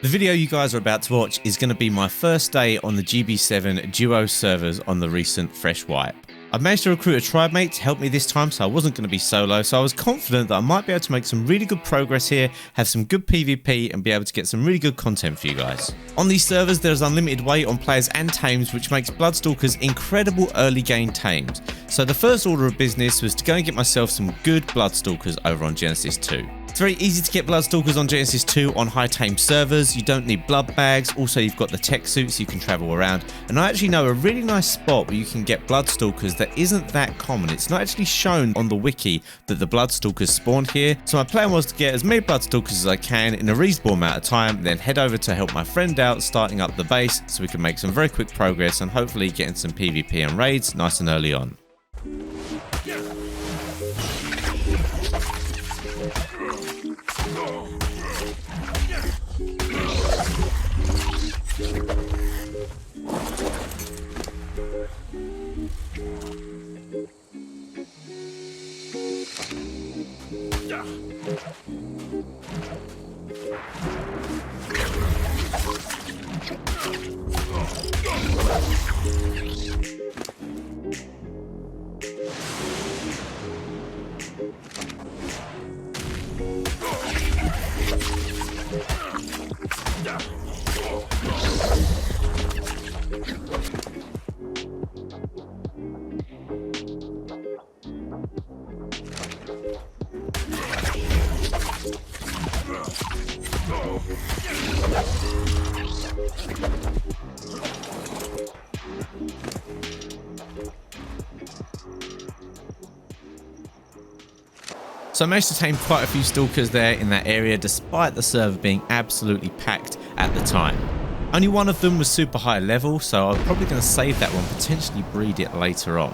The video you guys are about to watch is going to be my first day on the GB7 duo servers on the recent fresh wipe. I've managed to recruit a tribe mate to help me this time, so I wasn't going to be solo, so I was confident that I might be able to make some really good progress here, have some good PvP and be able to get some really good content for you guys. On these servers there's unlimited weight on players and tames, which makes Bloodstalkers incredible early game tames. So the first order of business was to go and get myself some good Bloodstalkers over on Genesis 2. It's very easy to get Bloodstalkers on Genesis 2 on high tame servers. You don't need blood bags, also you've got the tech suits, you can travel around, and I actually know a really nice spot where you can get Bloodstalkers that isn't that common. It's not actually shown on the wiki that the Bloodstalkers spawned here, so my plan was to get as many Bloodstalkers as I can in a reasonable amount of time, then head over to help my friend out starting up the base so we can make some very quick progress and hopefully getting some PvP and raids nice and early on. So I managed to tame quite a few stalkers there in that area despite the server being absolutely packed at the time. Only one of them was super high level, so I'm probably going to save that one, potentially breed it later on.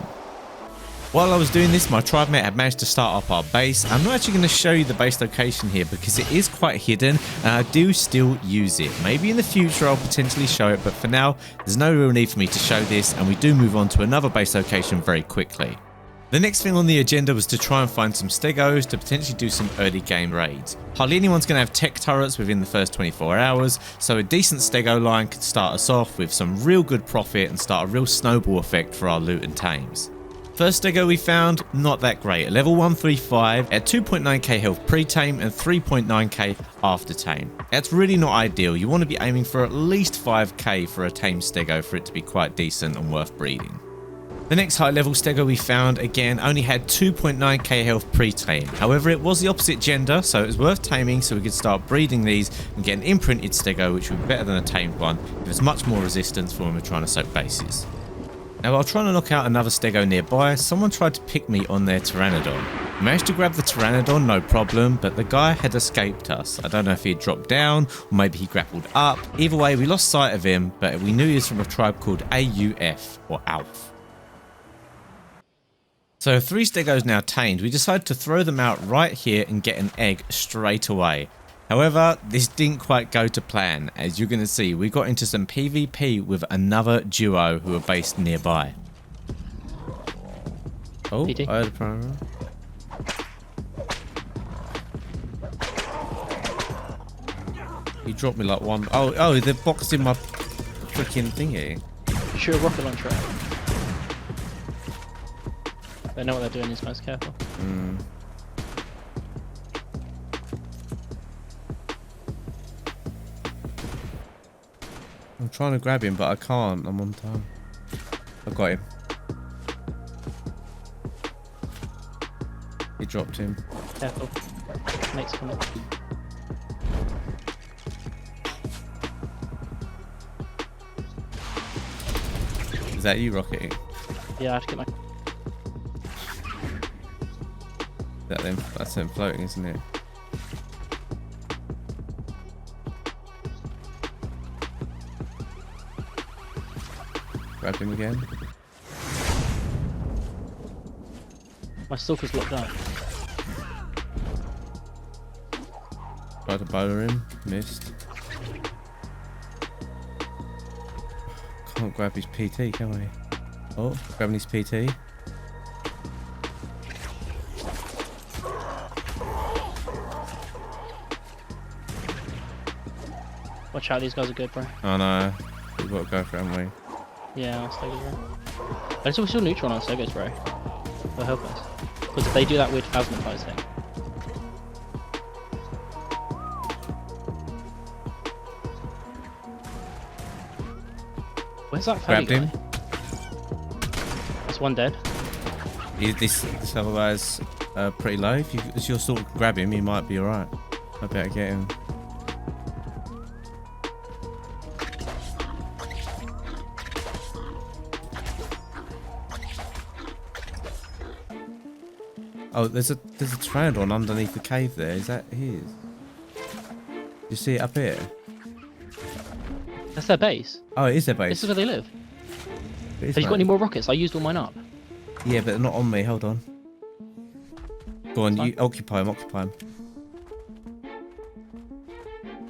While I was doing this, my tribe mate had managed to start up our base. I'm not actually going to show you the base location here because it is quite hidden and I do still use it. Maybe in the future I'll potentially show it, but for now there's no real need for me to show this, and we do move on to another base location very quickly. The next thing on the agenda was to try and find some stegos to potentially do some early game raids. Hardly anyone's going to have tech turrets within the first 24 hours, so a decent stego line could start us off with some real good profit and start a real snowball effect for our loot and tames. First stego we found, not that great. At level 135 at 2.9k health pre-tame and 3.9k after tame. That's really not ideal. You want to be aiming for at least 5k for a tame stego for it to be quite decent and worth breeding. The next high level stego we found, again, only had 2.9k health pre-tame. However, it was the opposite gender, so it was worth taming so we could start breeding these and get an imprinted stego, which would be better than a tamed one. It was much more resistance for when we're trying to soak bases. Now, while trying to knock out another stego nearby, someone tried to pick me on their Pteranodon. I managed to grab the Pteranodon, no problem, but the guy had escaped us. I don't know if he had dropped down or maybe he grappled up. Either way, we lost sight of him, but we knew he was from a tribe called AUF, or ALF. So 3 stegos now tamed, we decided to throw them out right here and get an egg straight away. However, this didn't quite go to plan. As you're going to see, we got into some PvP with another duo who are based nearby. Oh, PD. I heard a promo. He dropped me like one. Oh, they're boxed in my freaking thingy. Shoot a rocket launcher out. They know what they're doing, he's most careful. I'm trying to grab him, but I can't. I'm on time. I got him. He dropped him. Careful. Mate's coming. Is that you, Rocket? Yeah, I have to get my... That's them floating, isn't it? Grab him again. My stalker's locked out. Tried to bowler him, missed. Can't grab his PT, can we? Oh, grabbing his PT. Watch out, these guys are good, bro. Oh no. We've got to go for it, haven't we? Yeah, on Stegos, bro. There's also neutral on Stegos, bro. They'll help us. Because if they do that weird phasmatized thing. Where's that Grabbed guy? him. There's one dead. This other guy's pretty low. If you're sort of grab him, he might be alright. I better get him. Oh, there's a pteranodon underneath the cave there. Is that his? You see it up here? That's their base. Oh, it is their base. This is where they live. It is, Have you got mate. any more rockets? I used all mine up. Yeah, but they're not on me. Hold on. Go on, Fine. you occupy him. Occupy him.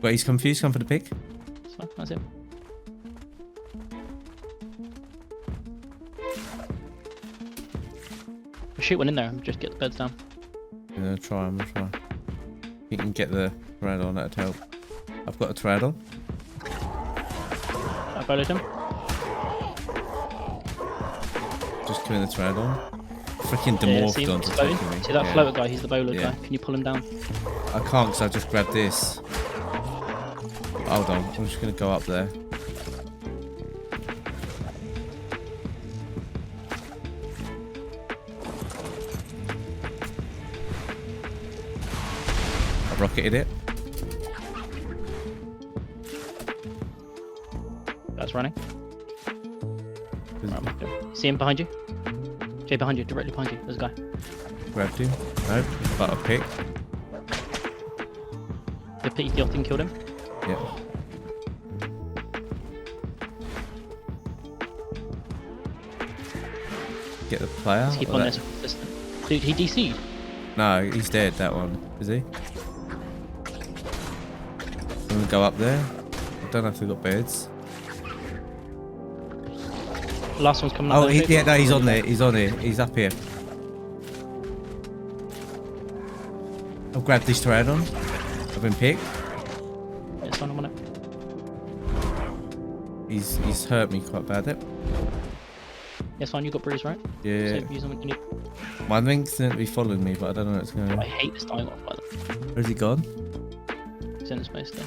Wait, he's confused. Come for the pick. That's fine. That's it. Shoot one in there and just get the beds down. Yeah, try him. Try. You can get the pteranodon. That'd help. I've got a pteranodon. I followed him. Just killing the pteranodon. Freaking Yeah, see him Demorphodon's floating? attacking me. See that Yeah. floater guy? He's the bowler Yeah. guy. Can you pull him down? I can't because I just grabbed this. Hold on, I'm just going to go up there. I rocketed it. That's running. Right, I'm up. See him behind you? Jay, behind you, directly behind you. There's a guy. Grabbed him. Nope, but I picked. The pity the thing killed him. Yeah. Get the player. Let's keep or on that- this consistent. Dude, he DC'd. No, he's dead, that one. Is he? I'm going to go up there. I don't know if they've got beds. The last one's coming up. Oh, there, Jay. yeah, no, he's on there. He's on here. He's up here. I've grabbed this pteranodon. I've been picked. It's fine, I'm on it. He's hurt me quite bad. Yep. Yes, fine, you got bruise, right? Yeah. So use them when you need. My link's meant to be following me, but I don't know where it's going. I hate this dying off by the way. Where's he gone? He's in the space there.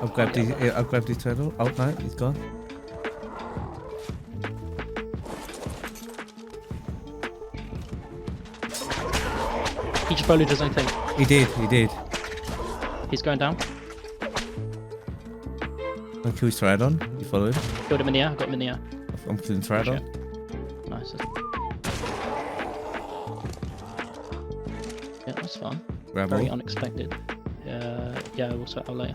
I've grabbed his pteranodon. Oh no, he's gone. He just bowled his own thing. He did. He's going down. I'm killing pteranodon. You followed? Killed him in the air. Got him in the air. I'm killing pteranodon. Nice. Yeah, that's fun. Grab Very all. unexpected. Yeah, we'll sort out later.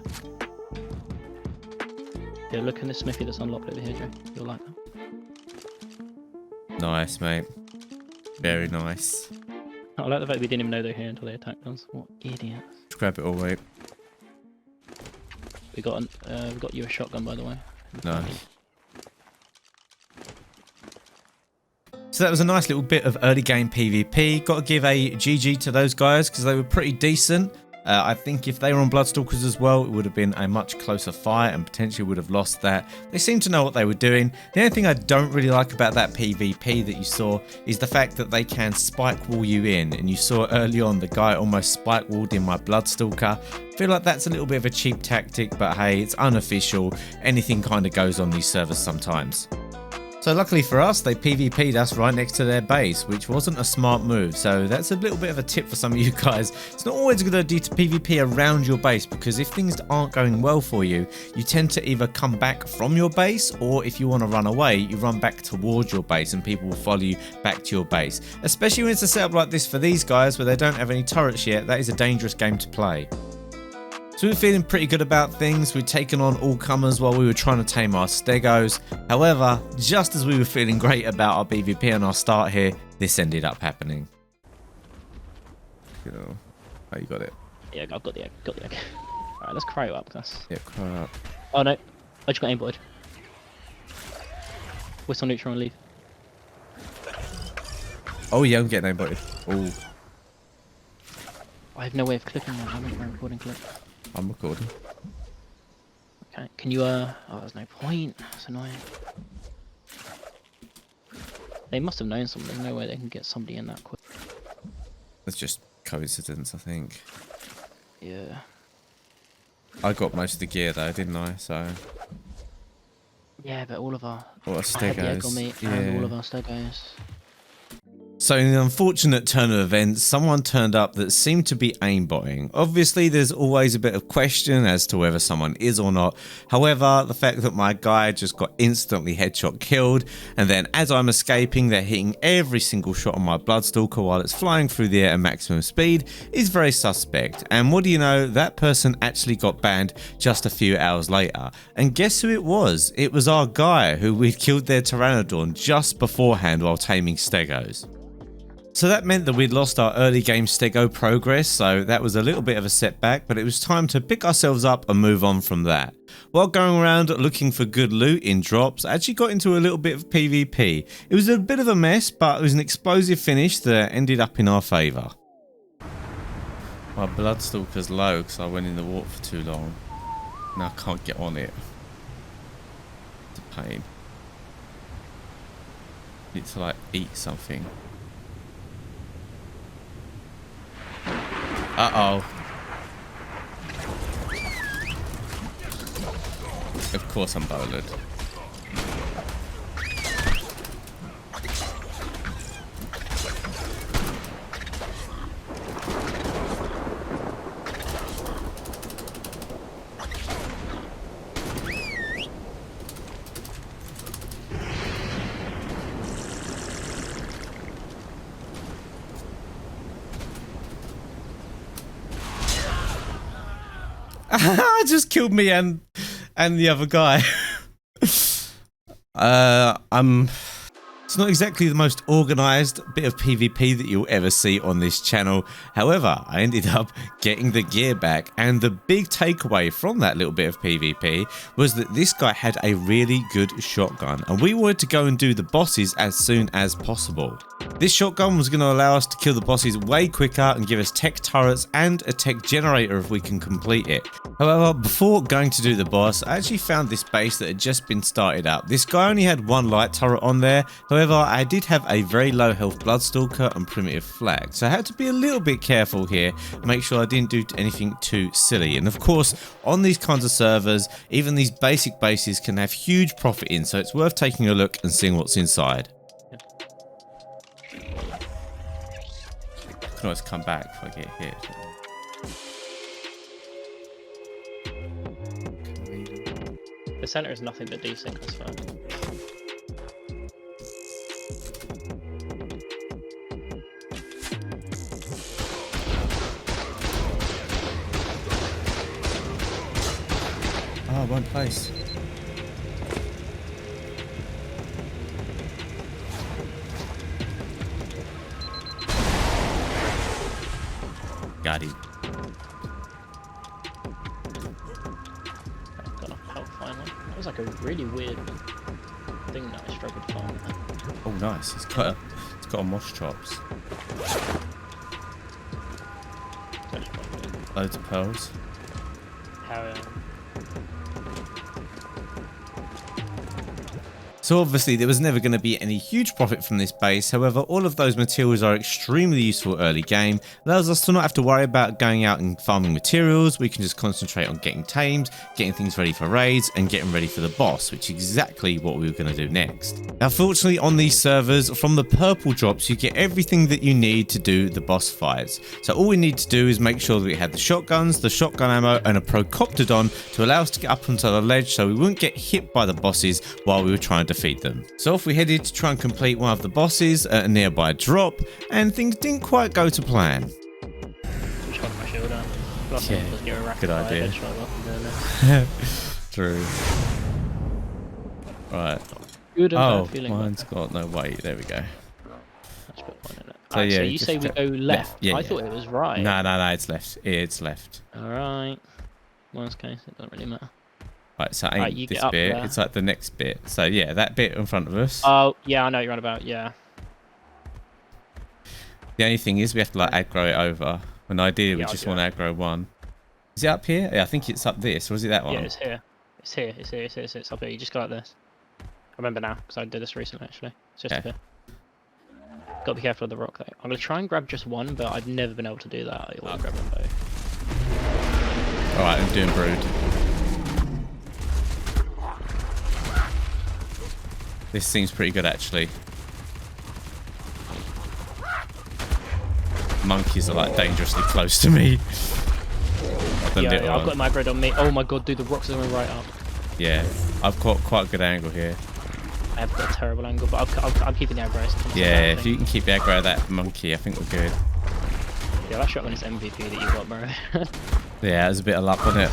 Yeah, look in the smithy that's unlocked over here, Joe. You'll like that. Nice, mate. Very nice. I like the fact we didn't even know they were here until they attacked us. What idiots. Just grab it all, mate. We got you a shotgun, by the way. Nice. So that was a nice little bit of early game PvP. Got to give a GG to those guys because they were pretty decent. I think if they were on Bloodstalkers as well, it would have been a much closer fight and potentially would have lost that. They seem to know what they were doing. The only thing I don't really like about that PvP that you saw is the fact that they can spike wall you in. And you saw early on the guy almost spike walled in my Bloodstalker. I feel like that's a little bit of a cheap tactic, but hey, it's unofficial. Anything kind of goes on these servers sometimes. So luckily for us, they PvP'd us right next to their base, which wasn't a smart move. So that's a little bit of a tip for some of you guys. It's not always a good idea to PvP around your base because if things aren't going well for you, you tend to either come back from your base or if you want to run away, you run back towards your base and people will follow you back to your base. Especially when it's a setup like this for these guys where they don't have any turrets yet, that is a dangerous game to play. So we were feeling pretty good about things. We'd taken on all comers while we were trying to tame our stegos. However, just as we were feeling great about our PvP and our start here, this ended up happening. Oh, you got it. Yeah, I've got the egg. Alright, let's cryo up. Yeah, cry up. Oh no, I just got aimbotted. Whistle neutral and leave. Oh yeah, I'm getting aimbotted. Oh, I have no way of clicking that. I haven't got my recording clip. I'm recording. Okay. Can you oh, there's no point. That's annoying. They must have known something. There's no way they can get somebody in that quick. It's just coincidence, I think. Yeah. I got most of the gear though, didn't I? So. Yeah, but all of our... What I had the egg stegos. on me Yeah. and all of our stegos. So in an unfortunate turn of events, someone turned up that seemed to be aimbotting. Obviously, there's always a bit of question as to whether someone is or not. However, the fact that my guy just got instantly headshot killed, and then as I'm escaping, they're hitting every single shot on my Bloodstalker while it's flying through the air at maximum speed is very suspect. And what do you know, that person actually got banned just a few hours later. And guess who it was? It was our guy who we'd killed their Pteranodon just beforehand while taming stegos. So that meant that we'd lost our early game stego progress, so that was a little bit of a setback, but it was time to pick ourselves up and move on from that. While going around looking for good loot in drops, I actually got into a little bit of PvP. It was a bit of a mess, but it was an explosive finish that ended up in our favour. My Bloodstalker's low because I went in the water for too long. Now I can't get on it. It's a pain. I need to like eat something. Uh-oh. Of course I'm bowlered. Just killed me and the other guy. It's not exactly the most organised bit of PvP that you'll ever see on this channel. However, I ended up getting the gear back, and the big takeaway from that little bit of PvP was that this guy had a really good shotgun, and we wanted to go and do the bosses as soon as possible. This shotgun was going to allow us to kill the bosses way quicker and give us tech turrets and a tech generator if we can complete it. However, before going to do the boss, I actually found this base that had just been started up. This guy only had one light turret on there. However, I did have a very low health Bloodstalker and primitive flag, so I had to be a little bit careful here, make sure I didn't do anything too silly. And of course, on these kinds of servers, even these basic bases can have huge profit in, so it's worth taking a look and seeing what's inside. I can always come back if I get hit. The center is nothing but decent, that's fine. Oh, one place. Got him. Got enough help finally. That was like a really weird thing that I struggled to find. Oh, nice. It's got a mosh chops. Loads of pearls. How So obviously there was never going to be any huge profit from this base. However, all of those materials are extremely useful early game. Allows us to not have to worry about going out and farming materials. We can just concentrate on getting tamed, getting things ready for raids, and getting ready for the boss, which is exactly what we were going to do next. Now fortunately on these servers, from the purple drops you get everything that you need to do the boss fights. So all we need to do is make sure that we had the shotguns, the shotgun ammo, and a Procoptodon to allow us to get up onto the ledge so we wouldn't get hit by the bosses while we were trying to defeat them. So off we headed to try and complete one of the bosses at a nearby drop, and things didn't quite go to plan. just got my shield down. Yeah, good idea. True. Right. Good and Oh, bad feeling. mine's got no weight. There we go. Let's put one in it. So, Right, yeah, so you just say we go left. Yeah, I yeah. thought it was right. No, it's left. It's left. Alright. Worst case, it doesn't really matter. Right, so ain't Right, you this get up bit. there. It's like the next bit. So yeah, that bit in front of us. Oh, yeah, I know what you're on about, yeah. The only thing is we have to like aggro it over. When ideally we Yeah, I'll just do want to aggro one. Is it up here? Yeah, I think it's up this. Or is it that one? Yeah, it's here. It's here. It's here. It's here. It's up here. You just go like this. I remember now because I did this recently. Actually, it's just up here. Got to be careful of the rock though. I'm gonna try and grab just one, but I've never been able to do that. I always grab them both. All right, I'm doing brood. This seems pretty good actually. Monkeys are like dangerously close to me. Yeah, I've got my bread on me. Oh my god, dude, the rocks are going right up. Yeah, I've got quite a good angle here. I have got a terrible angle, but I'm keeping the aggro. So yeah, if you can keep the aggro of that monkey, I think we're good. Yeah, that shotgun is MVP that you got, bro. Yeah, it was a bit of luck on it.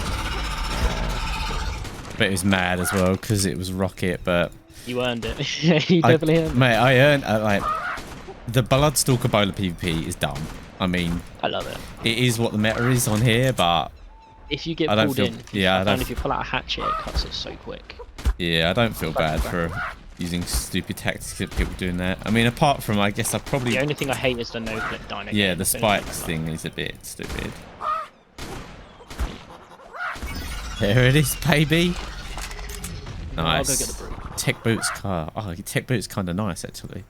But it was mad as well because it was rocket, but... You earned it. Yeah, you definitely earned it. Mate, I earned... like, the Bloodstalker Bowler PvP is dumb. I mean... I love it. It is what the meta is on here, but... If you get pulled in, if you pull out a hatchet, it cuts it so quick. Yeah, I don't feel bad for using stupid tactics at people doing that. I mean, apart from, I guess I probably... The only thing I hate is the no-clip dino. Yeah, the spikes thing is a bit stupid. There it is, baby. Nice. I'll go get the brood. Tech boots car. Oh, tech boots kind of nice actually.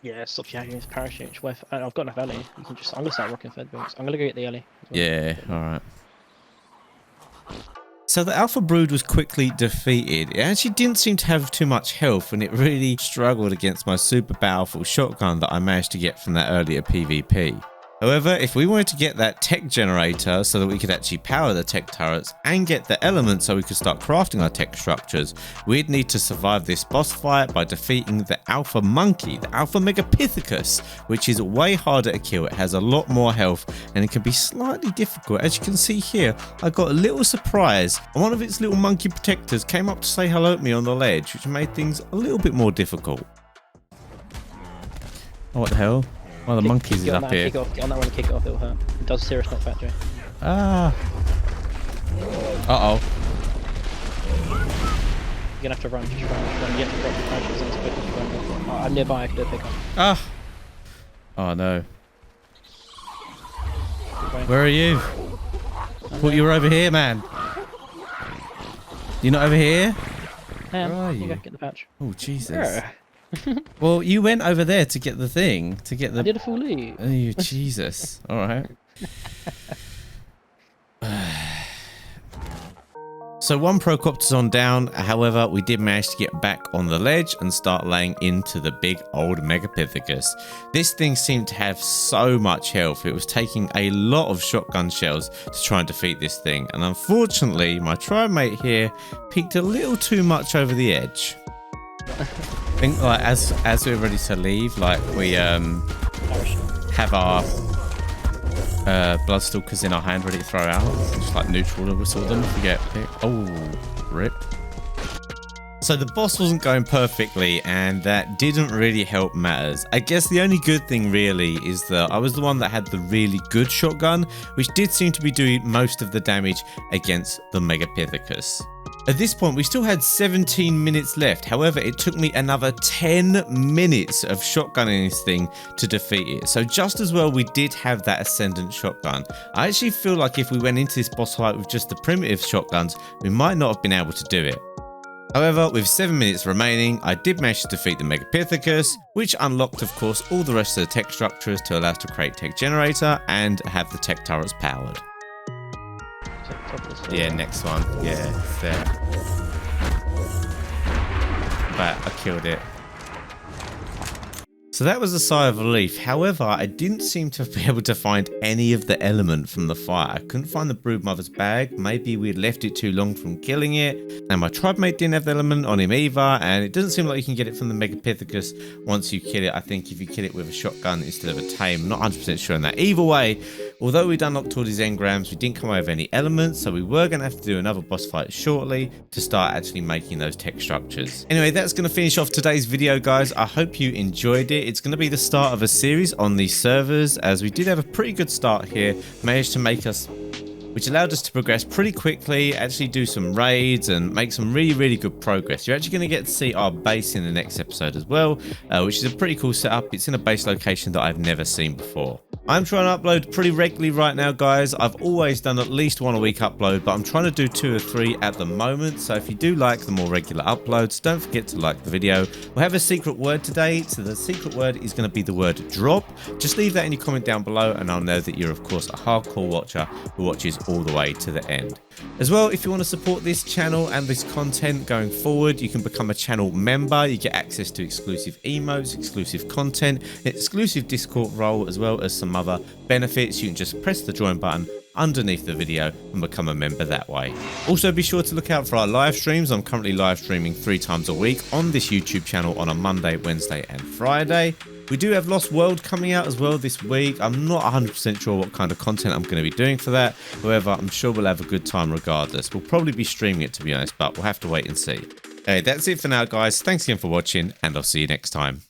Yeah, stop yagging his parachute. I've got enough ellie. You can just. I'm gonna start rocking fed boots. I'm gonna go get the ellie. Well. Yeah. All right. So the Alpha Brood was quickly defeated. It actually didn't seem to have too much health, and it really struggled against my super powerful shotgun that I managed to get from that earlier PvP. However, if we wanted to get that tech generator so that we could actually power the tech turrets and get the elements so we could start crafting our tech structures, we'd need to survive this boss fight by defeating the Alpha Monkey, the Alpha Megapithecus, which is way harder to kill. It has a lot more health and it can be slightly difficult. As you can see here, I got a little surprise and one of its little monkey protectors came up to say hello to me on the ledge, which made things a little bit more difficult. Oh, what the hell? One of the monkeys is up here. Get on that one and kick it off, it'll hurt. It does serious knockback, Joe. Ah. Uh-oh. You're gonna have to run, just run. You have to drop the crashes as quick as you run. I'm nearby, I can do a pickup. Ah. Oh no. Where are you? Thought you were over here, man. You're not over here? Where are you? Get the patch. Oh, Jesus. Well, you went over there to get the thing, to get the... I did a full loop. Oh, you Jesus. All right. So one Procopter's on down, however, we did manage to get back on the ledge and start laying into the big old Megapithecus. This thing seemed to have so much health, it was taking a lot of shotgun shells to try and defeat this thing, and unfortunately my tribe mate here peeked a little too much over the edge. I think like as we're ready to leave, like we have our Bloodstalkers in our hand ready to throw out, just like neutral or whistle them if we get picked. Oh, rip. So the boss wasn't going perfectly and that didn't really help matters. I guess the only good thing really is that I was the one that had the really good shotgun, which did seem to be doing most of the damage against the Megapithecus. At this point, we still had 17 minutes left. However, it took me another 10 minutes of shotgunning this thing to defeat it. So just as well, we did have that Ascendant shotgun. I actually feel like if we went into this boss fight with just the primitive shotguns, we might not have been able to do it. However, with 7 minutes remaining, I did manage to defeat the Megapithecus, which unlocked, of course, all the rest of the tech structures to allow us to create Tech Generator and have the tech turrets powered. Yeah, next one. Yeah, there. But I killed it. So that was a sigh of relief. However, I didn't seem to be able to find any of the element from the fire. I couldn't find the Broodmother's bag. Maybe we had left it too long from killing it. And my tribe mate didn't have the element on him either. And it doesn't seem like you can get it from the Megapithecus once you kill it. I think if you kill it with a shotgun instead of a tame, I'm not 100% sure on that. Either way, although we'd unlocked all these engrams, we didn't come away with any elements. So we were going to have to do another boss fight shortly to start actually making those tech structures. Anyway, that's going to finish off today's video, guys. I hope you enjoyed it. It's going to be the start of a series on these servers, as we did have a pretty good start here, managed to make us, which allowed us to progress pretty quickly, actually do some raids and make some really good progress. You're actually going to get to see our base in the next episode as well, which is a pretty cool setup. It's in a base location that I've never seen before. I'm trying to upload pretty regularly right now, guys. I've always done at least 1 a week upload, but I'm trying to do 2 or 3 at the moment. So if you do like the more regular uploads, don't forget to like the video. We'll have a secret word today. So the secret word is going to be the word drop. Just leave that in your comment down below and I'll know that you're, of course, a hardcore watcher who watches all the way to the end. As well, if you want to support this channel and this content going forward, you can become a channel member. You get access to exclusive emotes, exclusive content, exclusive Discord role, as well as some other benefits. You can just press the join button underneath the video and become a member that way. Also, be sure to look out for our live streams. I'm currently live streaming 3 times a week on this YouTube channel on a Monday, Wednesday and Friday. We do have Lost World coming out as well this week. I'm not 100% sure what kind of content I'm going to be doing for that. However, I'm sure we'll have a good time regardless. We'll probably be streaming it, to be honest, but we'll have to wait and see. Hey, that's it for now, guys. Thanks again for watching and I'll see you next time.